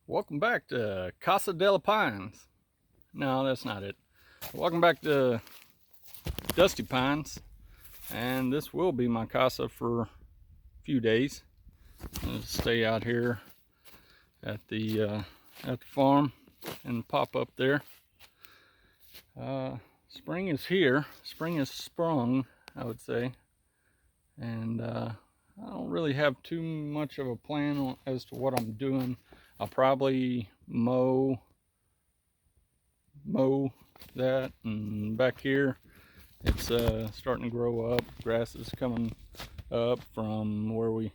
Welcome back to Casa de la Pines. No, that's not it. Welcome back to Dusty Pines, and this will be my casa for a few days. I'll stay out here at the farm and pop up there. Spring is here. Spring is sprung, I would say, and I don't really have too much of a plan as to what I'm doing. I'll probably mow that, and back here it's starting to grow up. Grass is coming up from where we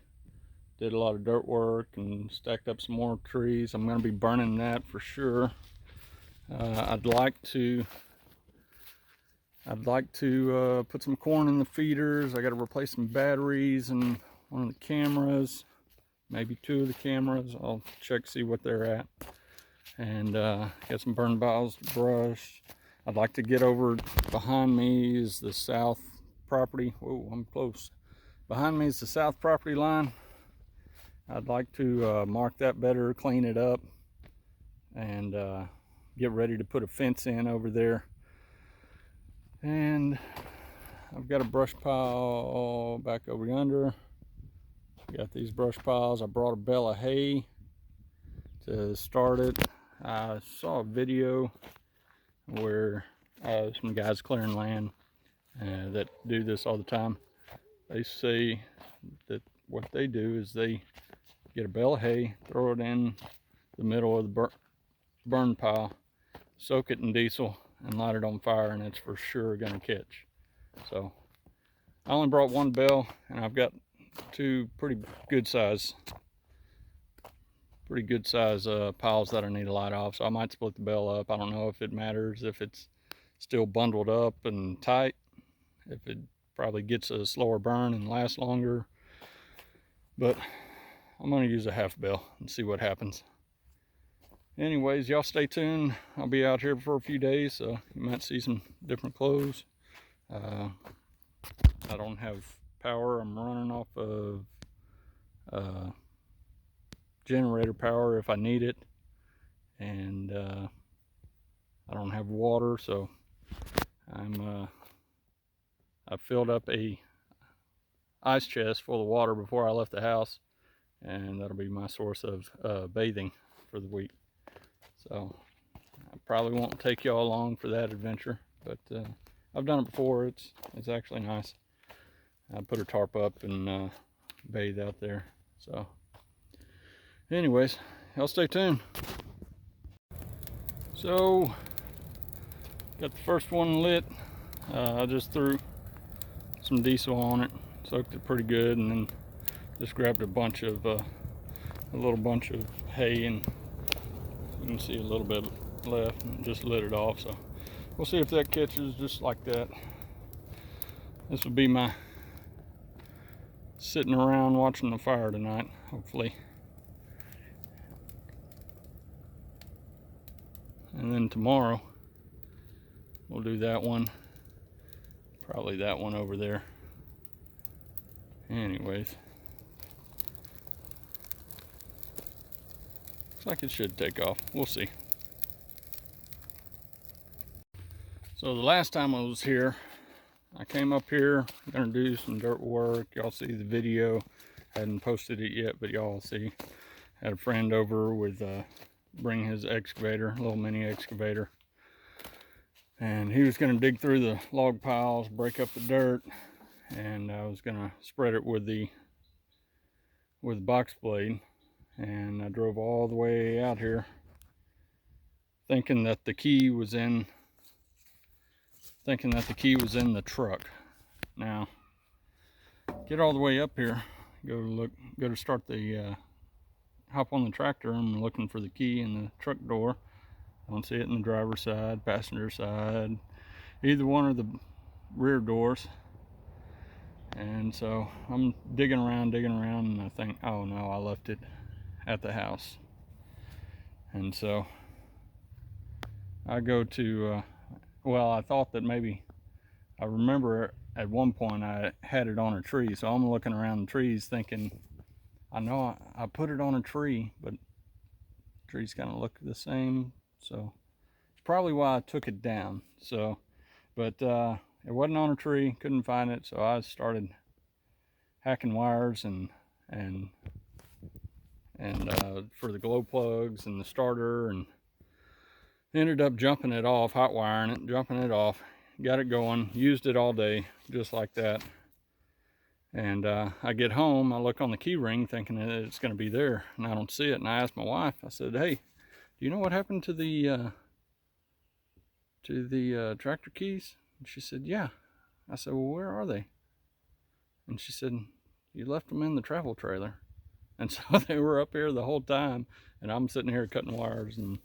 did a lot of dirt work and stacked up some more trees. I'm going to be burning that for sure. I'd like to put some corn in the feeders. I got to replace some batteries and one of the cameras, maybe two of the cameras. I'll check, see what they're at. And got some burn boughs to brush. I'd like to get over behind me is the south property. Whoa, I'm close. Behind me is the south property line. I'd like to mark that better, clean it up, and get ready to put a fence in over there. And I've got a brush pile back over yonder. Got these brush piles. I brought a bale of hay to start it. I saw a video where some guys clearing land that do this all the time. They say that what they do is they get a bale of hay, throw it in the middle of the burn pile, soak it in diesel, and light it on fire, and it's for sure going to catch. So I only brought one bale, and I've got two pretty good size piles that I need to light off, so I might split the bale up. I don't know if it matters if it's still bundled up and tight, if it probably gets a slower burn and lasts longer, but I'm going to use a half bale and see what happens. Anyways, y'all stay tuned. I'll be out here for a few days, so you might see some different clothes. I don't have power. I'm running off of generator power if I need it, and I don't have water, so I filled up a ice chest full of water before I left the house, and that'll be my source of bathing for the week. So I probably won't take y'all along for that adventure, but I've done it before. It's actually nice. I put a tarp up and bathe out there. So anyways, y'all stay tuned. So got the first one lit. I just threw some diesel on it, soaked it pretty good, and then just grabbed a little bunch of hay, and you can see a little bit left, and just lit it off. So we'll see if that catches just like that. This will be my sitting around watching the fire tonight, hopefully. And then tomorrow we'll do that one, probably that one over there. Anyways, looks like it should take off. We'll see. So the last time I was here, I came up here, gonna do some dirt work. Y'all see the video. Hadn't posted it yet, but y'all see. Had a friend over with bring his excavator, a little mini excavator, and he was gonna dig through the log piles, break up the dirt, and I was gonna spread it with the box blade. And I drove all the way out here thinking that the key was in the truck. Now get all the way up here, go to start the hop on the tractor. I'm looking for the key in the truck door. I don't see it in the driver's side, passenger side, either one of the rear doors. And so I'm digging around, and I think, oh no, I left it at the house. And so I go to well, I thought that maybe, I remember at one point I had it on a tree, so I'm looking around the trees thinking, I know I put it on a tree, but trees kind of look the same, so it's probably why I took it down. So, but it wasn't on a tree, couldn't find it, so I started hacking wires and for the glow plugs and the starter, and ended up jumping it off, hot wiring it, jumping it off, got it going, used it all day just like that. And I get home, I look on the key ring thinking that it's going to be there, and I don't see it. And I asked my wife, I said, hey, do you know what happened to the tractor keys? And she said, yeah. I said, well, where are they? And she said, you left them in the travel trailer. And so they were up here the whole time, and I'm sitting here cutting wires and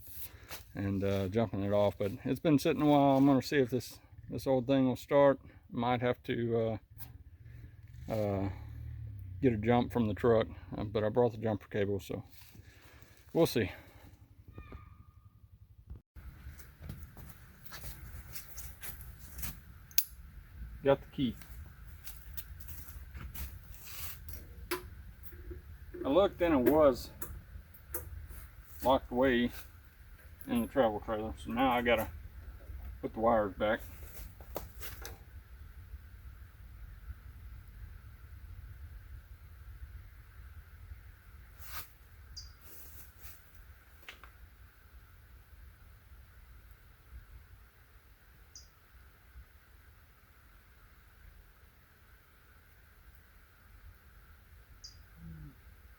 jumping it off. But it's been sitting a while. I'm going to see if this old thing will start. Might have to get a jump from the truck, but I brought the jumper cable, so we'll see. Got the key. I looked and it was locked away in the travel trailer, so now I gotta put the wires back.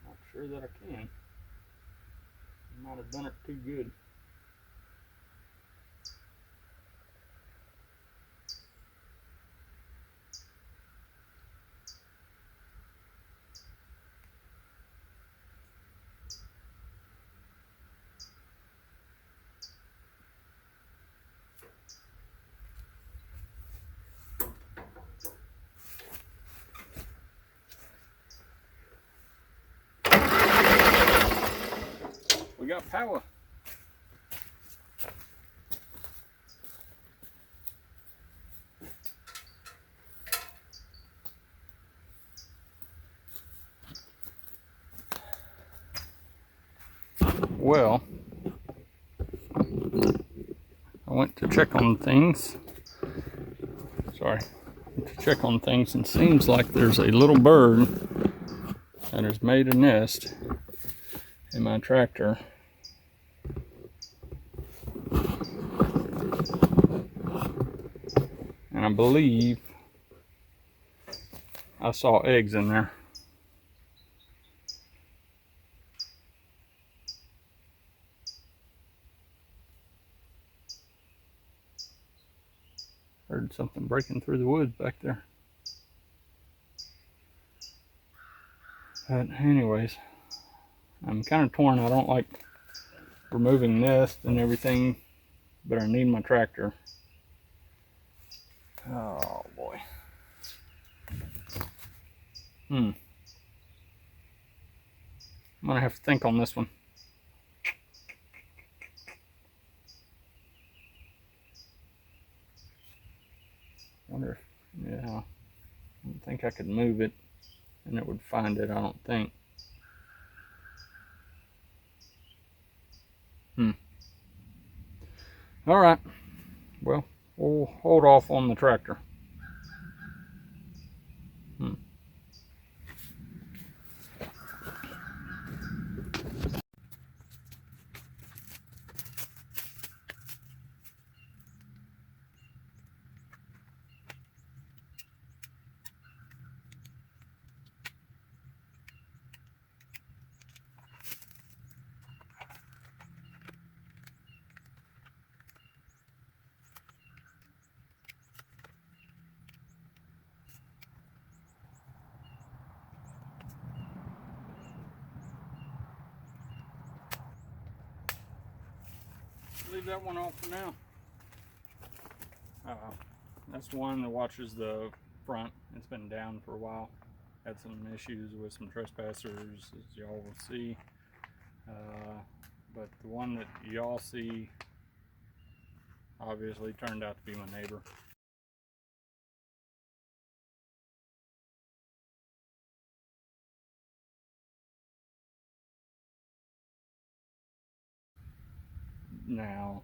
Not sure that I can. I might have done it too good. We got power. Well, I went to check on things. Sorry. To check on things, and seems like there's a little bird that has made a nest in my tractor. And I believe I saw eggs in there. Heard something breaking through the woods back there. But anyways, I'm kind of torn. I don't like removing nests and everything, but I need my tractor. Oh boy. I'm gonna have to think on this one. Wonder if, yeah, I don't think I could move it and it would find it, I don't think. All right, well, we'll hold off on the tractor. Leave that one off for now. That's one that watches the front. It's been down for a while. Had some issues with some trespassers, as y'all will see. But the one that y'all see obviously turned out to be my neighbor. Now,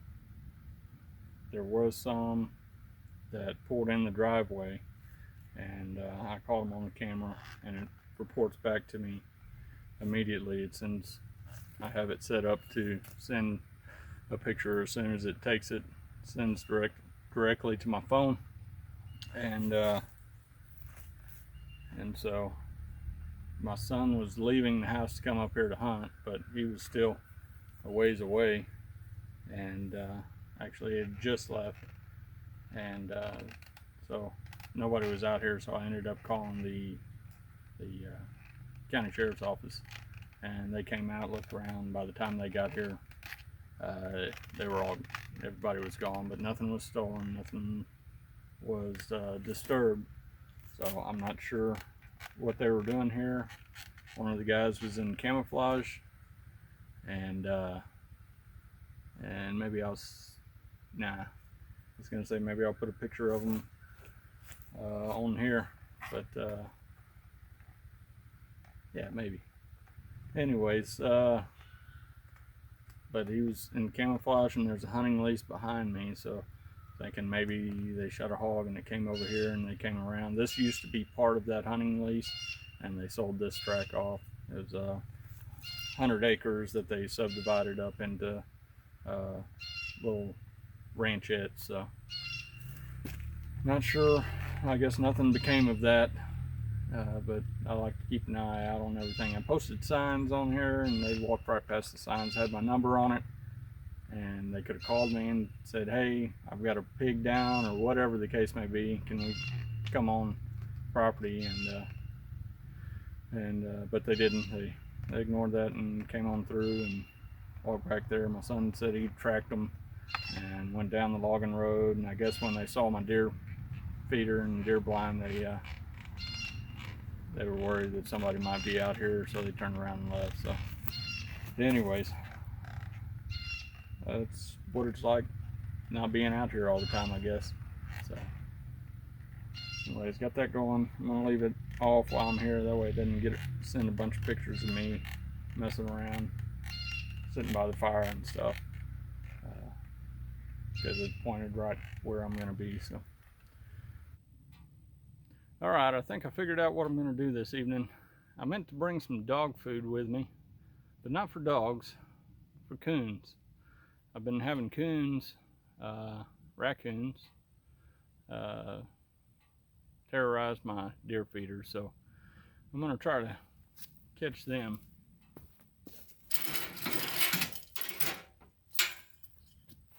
there was some that pulled in the driveway, and I caught them on the camera, and it reports back to me immediately. It sends, I have it set up to send a picture as soon as it takes it, sends directly to my phone, and so my son was leaving the house to come up here to hunt, but he was still a ways away, and actually had just left, and so nobody was out here, so I ended up calling the county sheriff's office, and they came out, looked around. By the time they got here, everybody was gone, but nothing was stolen, nothing was disturbed. So I'm not sure what they were doing here. One of the guys was in camouflage, and maybe I was gonna say maybe I'll put a picture of him on here, but yeah, maybe. Anyways, but he was in camouflage, and there's a hunting lease behind me, so thinking maybe they shot a hog and it came over here and they came around. This used to be part of that hunting lease, and they sold this tract off. It was 100 acres that they subdivided up into little ranchettes. So not sure, I guess nothing became of that, but I like to keep an eye out on everything. I posted signs on here, and they walked right past the signs, had my number on it, and they could have called me and said, hey, I've got a pig down, or whatever the case may be, can we come on property? But they didn't. They ignored that and came on through and walked back there. My son said he tracked them and went down the logging road, and I guess when they saw my deer feeder and deer blind, they were worried that somebody might be out here, so they turned around and left. So anyways, that's what it's like not being out here all the time, I guess. So anyways, got that going. I'm gonna leave it off while I'm here, that way it doesn't send a bunch of pictures of me messing around, sitting by the fire and stuff, because it's pointed right where I'm gonna be. So all right, I think I figured out what I'm gonna do this evening. I meant to bring some dog food with me, but not for dogs, for coons. I've been having coons, raccoons, terrorize my deer feeders, so I'm gonna try to catch them.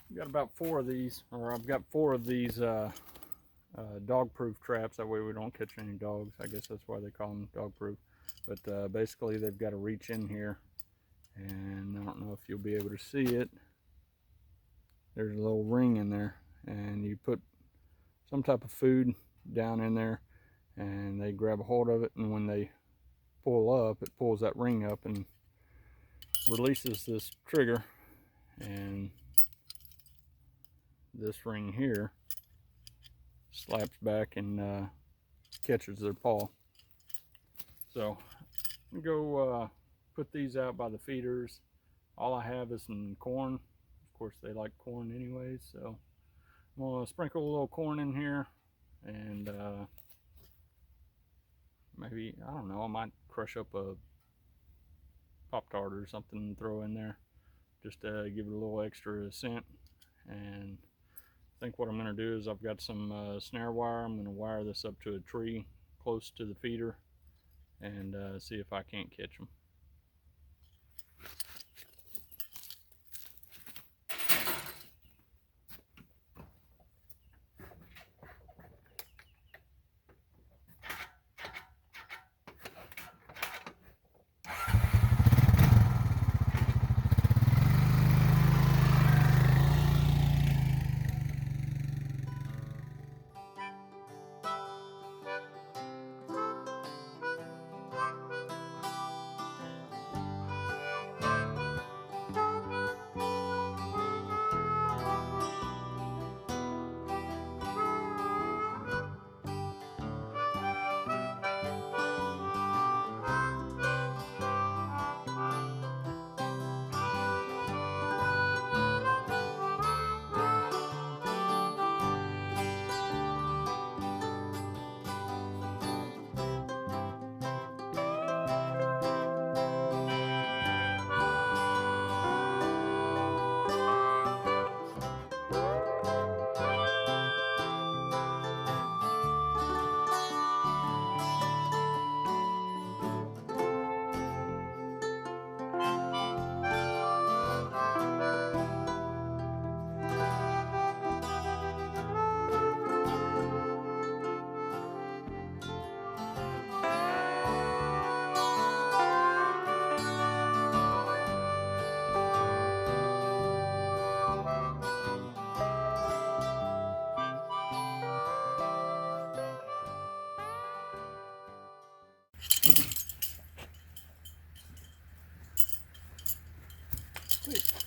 I've got about 4 of these, or I've got 4 of these dog-proof traps. That way we don't catch any dogs. I guess that's why they call them dog-proof. But basically they've got to reach in here, and I don't know if you'll be able to see it. There's a little ring in there, and you put some type of food down in there, and they grab a hold of it, and when they pull up, it pulls that ring up and releases this trigger, and this ring here slaps back and catches their paw. So I'm gonna go put these out by the feeders. All I have is some corn. Of course they like corn anyways, so I'm gonna sprinkle a little corn in here, and maybe, I don't know, I might crush up a Pop-Tart or something and throw in there, just to give it a little extra scent. And I think what I'm going to do is I've got some snare wire. I'm going to wire this up to a tree close to the feeder and see if I can't catch them.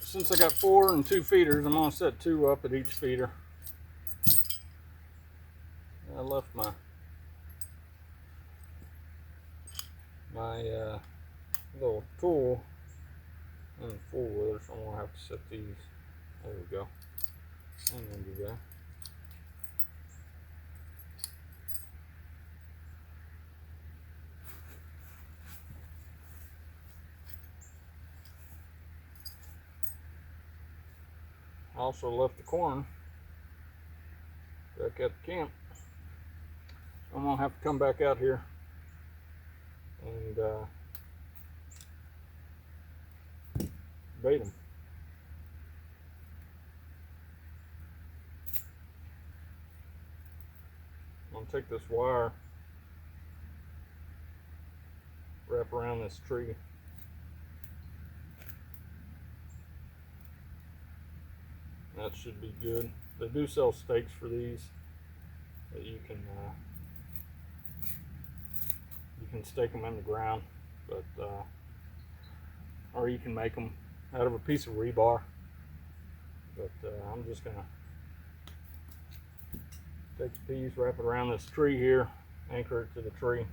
since I got 4 and 2 feeders, I'm gonna set 2 up at each feeder. I left my little tool in the 4-wheeler, so I'm gonna have to set these. There we go. And then do that. I also left the corn back at the camp. I'm gonna have to come back out here and bait them. I'm gonna take this wire, wrap around this tree. That should be good. They do sell stakes for these that you can stake them in the ground, but or you can make them out of a piece of rebar. But I'm just gonna take the piece, wrap it around this tree here, anchor it to the tree.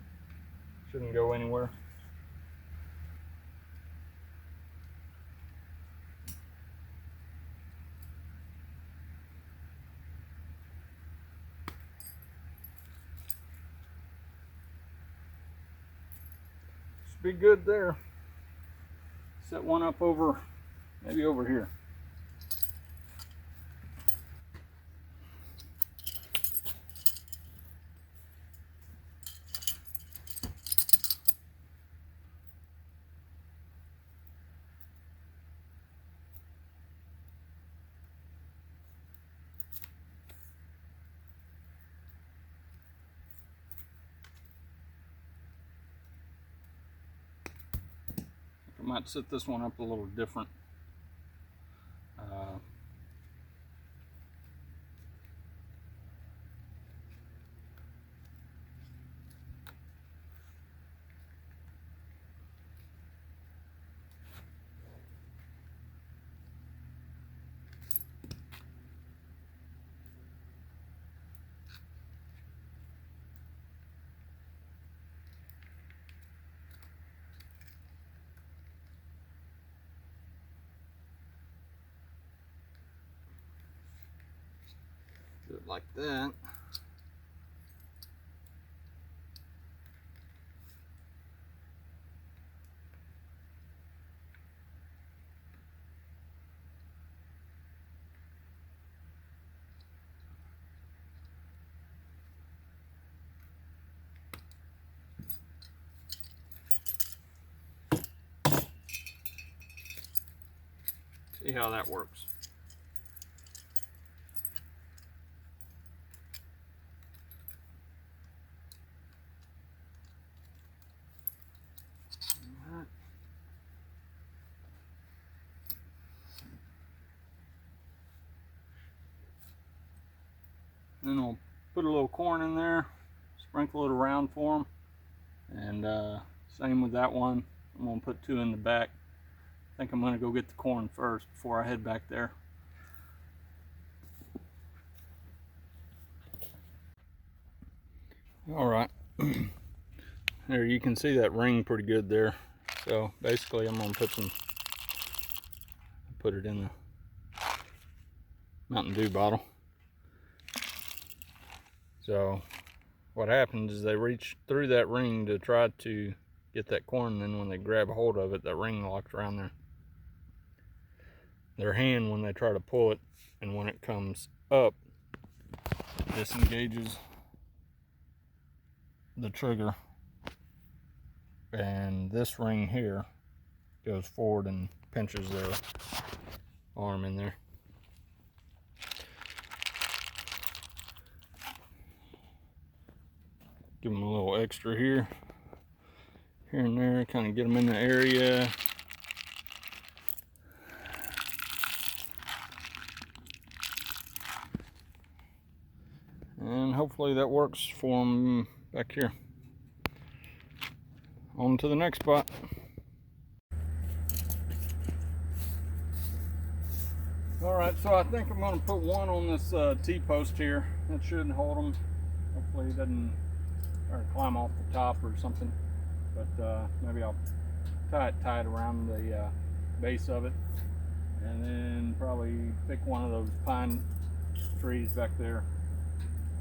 Shouldn't go anywhere. Be good there. Set one up over, maybe over here. I might set this one up a little different. Do it like that. See how that works. Then we'll put a little corn in there, sprinkle it around for them, and same with that one. I'm gonna put 2 in the back. I think I'm gonna go get the corn first before I head back there. All right, there you can see that ring pretty good there. So basically I'm gonna put it in the Mountain Dew bottle. So what happens is they reach through that ring to try to get that corn, and then when they grab a hold of it, that ring locks around their hand when they try to pull it, and when it comes up, it disengages the trigger, and this ring here goes forward and pinches their arm in there. Give them a little extra here and there, kind of get them in the area. And hopefully that works for them back here. On to the next spot. Alright, so I think I'm going to put one on this T-post here. That shouldn't hold them. Hopefully it doesn't climb off the top or something. But maybe I'll tie it around the base of it. And then probably pick one of those pine trees back there,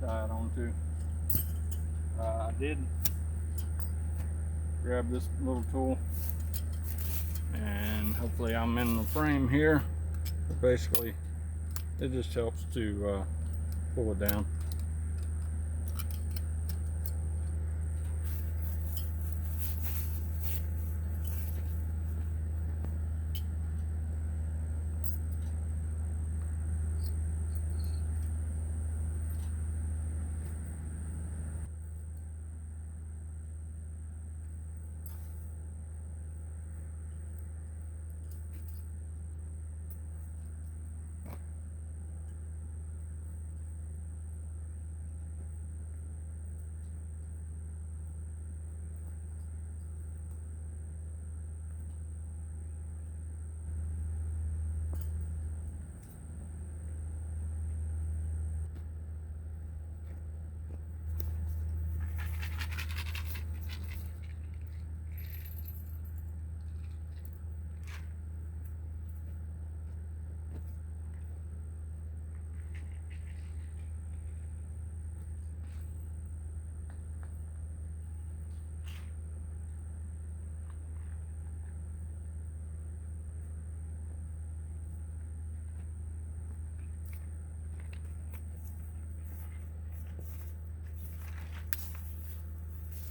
tie it onto. I did grab this little tool, and hopefully I'm in the frame here. But basically, it just helps to pull it down.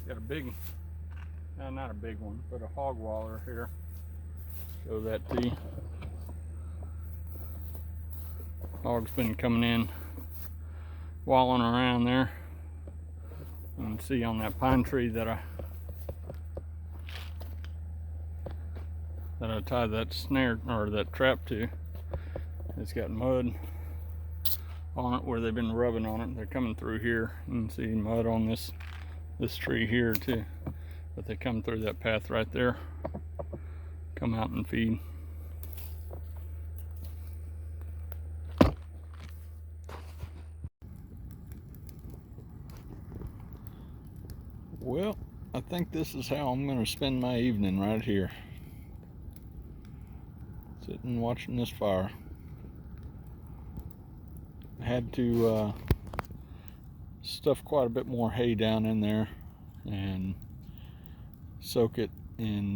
Got a big, not a big one, but a hog waller here. Show that to you. Hog's been coming in, walling around there. You can see on that pine tree that I tied that snare or that trap to. It's got mud on it where they've been rubbing on it. They're coming through here. You can see mud on this tree here too, but they come through that path right there, come out and feed. Well, I think this is how I'm going to spend my evening, right here, sitting watching this fire. I had to stuff quite a bit more hay down in there and soak it in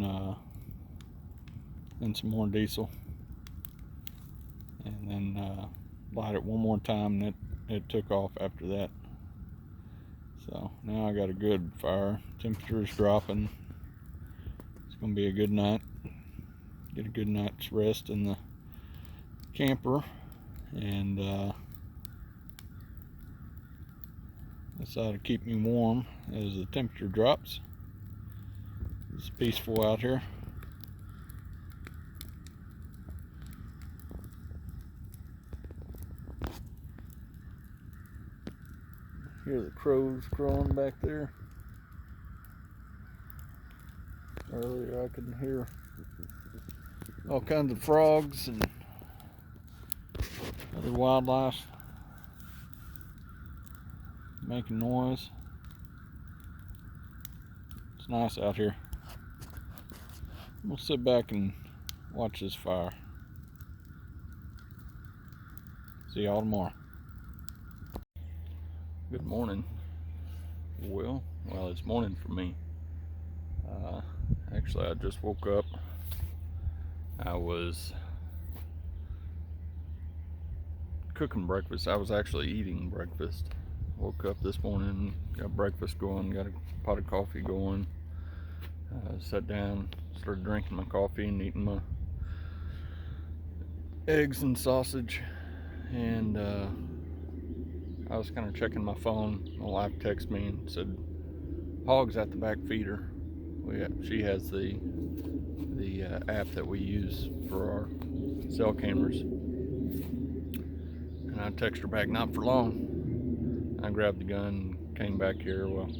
some more diesel, and then light it one more time, and it took off after that. So now I got a good fire. Temperature's dropping. It's gonna be a good night. Get a good night's rest in the camper, and this ought to keep me warm as the temperature drops. It's peaceful out here. Hear the crows crowing back there. Earlier I could hear all kinds of frogs and other wildlife making noise. It's nice out here. We'll sit back and watch this fire. See y'all tomorrow. Good morning. Well, it's morning for me. Actually, I just woke up. I was cooking breakfast. I was actually eating breakfast. Woke up this morning, got breakfast going, got a pot of coffee going. Sat down, started drinking my coffee and eating my eggs and sausage. And I was kind of checking my phone. My wife texted me and said, "Hog's at the back feeder." She has the app that we use for our cell cameras. And I texted her back, "Not for long." I grabbed the gun and came back here. Well,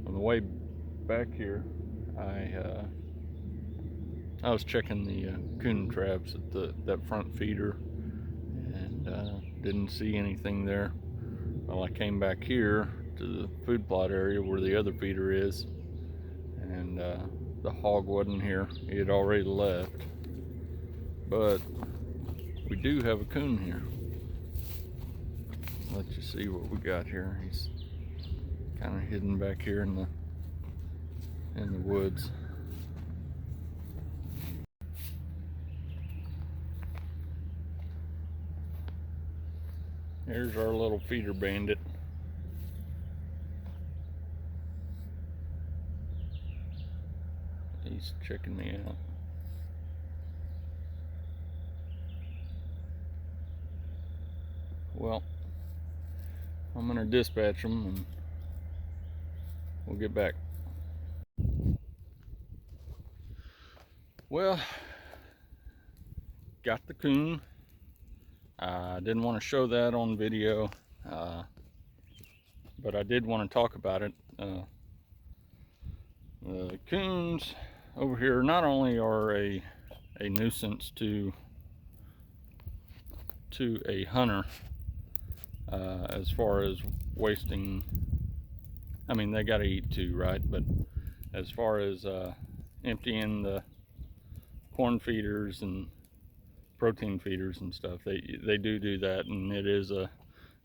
on the way back here, I was checking the coon traps at that front feeder didn't see anything there. Well, I came back here to the food plot area where the other feeder is, and the hog wasn't here. He had already left. But we do have a coon here. Let you see what we got here. He's kind of hidden back here in the woods. Here's our little feeder bandit. He's checking me out. Well, I'm gonna dispatch him and we'll get back. Well, got the coon. I didn't want to show that on video, but I did want to talk about it. The coons over here not only are a nuisance to a hunter, as far as wasting, I mean, they gotta eat too, right? But as far as emptying the corn feeders and protein feeders and stuff, they do that, and it is a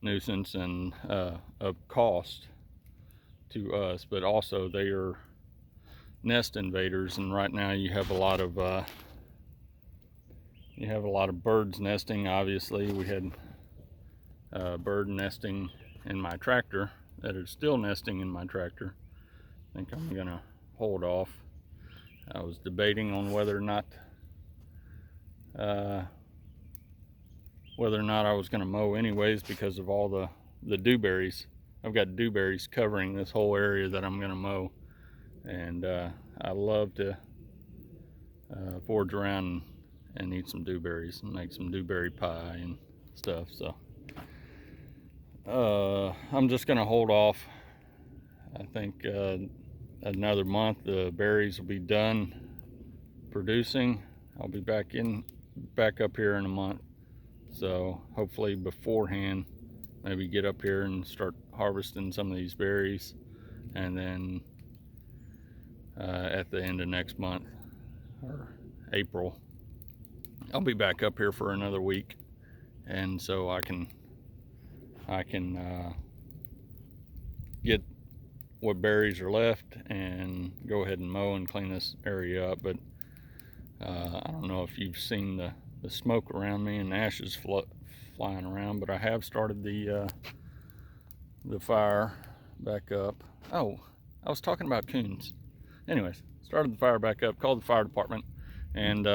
nuisance and a cost to us. But also they are nest invaders, and right now you have a lot of birds nesting. Obviously, we had bird nesting in my tractor that is still nesting in my tractor. I think I'm gonna hold off. I was debating on whether or not I was gonna mow anyways because of all the dewberries. I've got dewberries covering this whole area that I'm gonna mow, and I love to forage around and eat some dewberries and make some dewberry pie and stuff. So I'm just gonna hold off. I think another month the berries will be done producing. I'll be back up here in a month, so hopefully beforehand maybe get up here and start harvesting some of these berries, and then at the end of next month or April I'll be back up here for another week, and so I can get what berries are left and go ahead and mow and clean this area up. But I don't know if you've seen the smoke around me and ashes flying around, but I have started the fire back up. Oh, I was talking about coons. Anyways, started the fire back up, called the fire department, and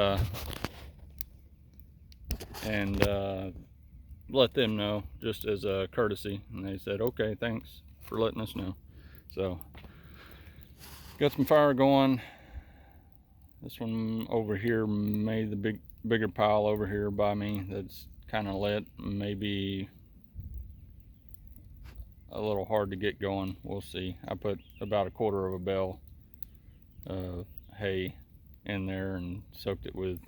let them know just as a courtesy, and they said okay, thanks for letting us know. So got some fire going. This one over here made the bigger pile over here by me that's kind of lit, maybe a little hard to get going. We'll see. I put about a quarter of a bale of hay in there and soaked it with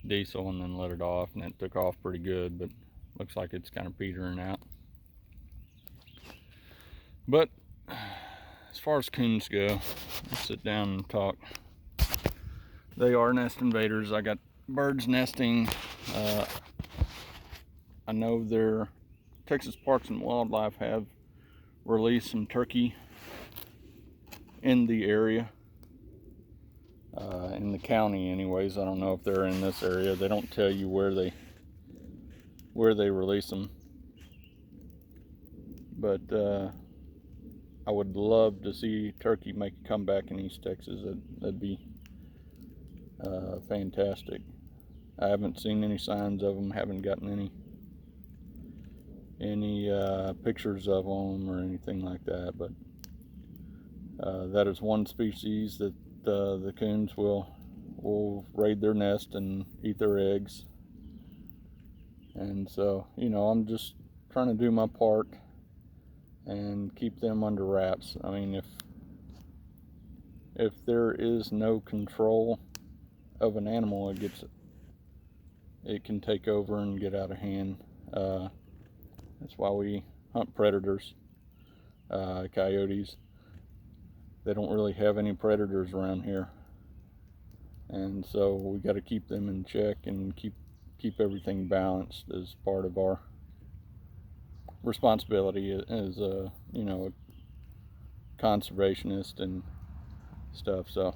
diesel and then let it off, and it took off pretty good, but looks like it's kind of petering out. But as far as coons go, let's sit down and talk. They are nest invaders. I got birds nesting. I know their Texas Parks and Wildlife have released some turkey in the area, in the county anyways. I don't know if they're in this area. They don't tell you where they release them, but I would love to see turkey make a comeback in East Texas. That'd be fantastic. I haven't seen any signs of them, haven't gotten any pictures of them or anything like that, but that is one species that the coons will raid their nest and eat their eggs. And so, you know, I'm just trying to do my part and keep them under wraps. I mean, if there is no control of an animal, it can take over and get out of hand. That's why we hunt predators. Coyotes, they don't really have any predators around here, and so we got to keep them in check and keep everything balanced as part of our responsibility as a conservationist and stuff. So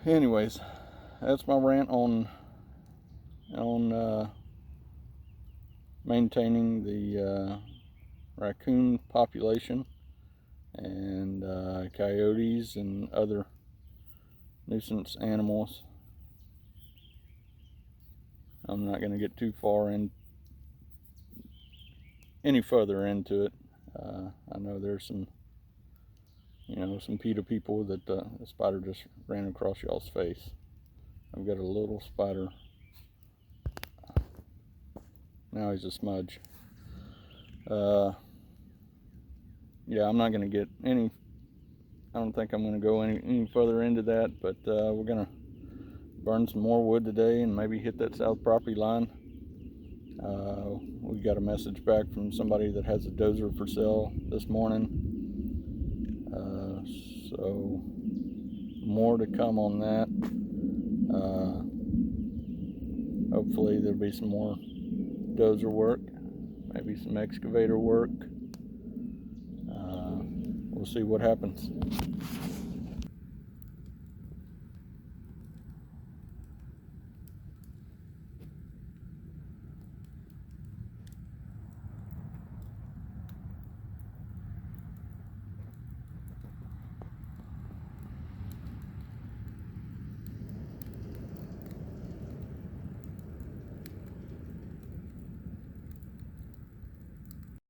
anyways, that's my rant on maintaining the raccoon population and coyotes and other nuisance animals. I'm not going to get too far in any further into it. I know there's some PETA people that the spider just ran across y'all's face. I've got a little spider. Now he's a smudge. Yeah, I'm not going to get any. I don't think I'm going to go any further into that, but we're going to burn some more wood today and maybe hit that south property line. We got a message back from somebody that has a dozer for sale this morning. So more to come on that. Hopefully there'll be some more dozer work, maybe some excavator work. We'll see what happens.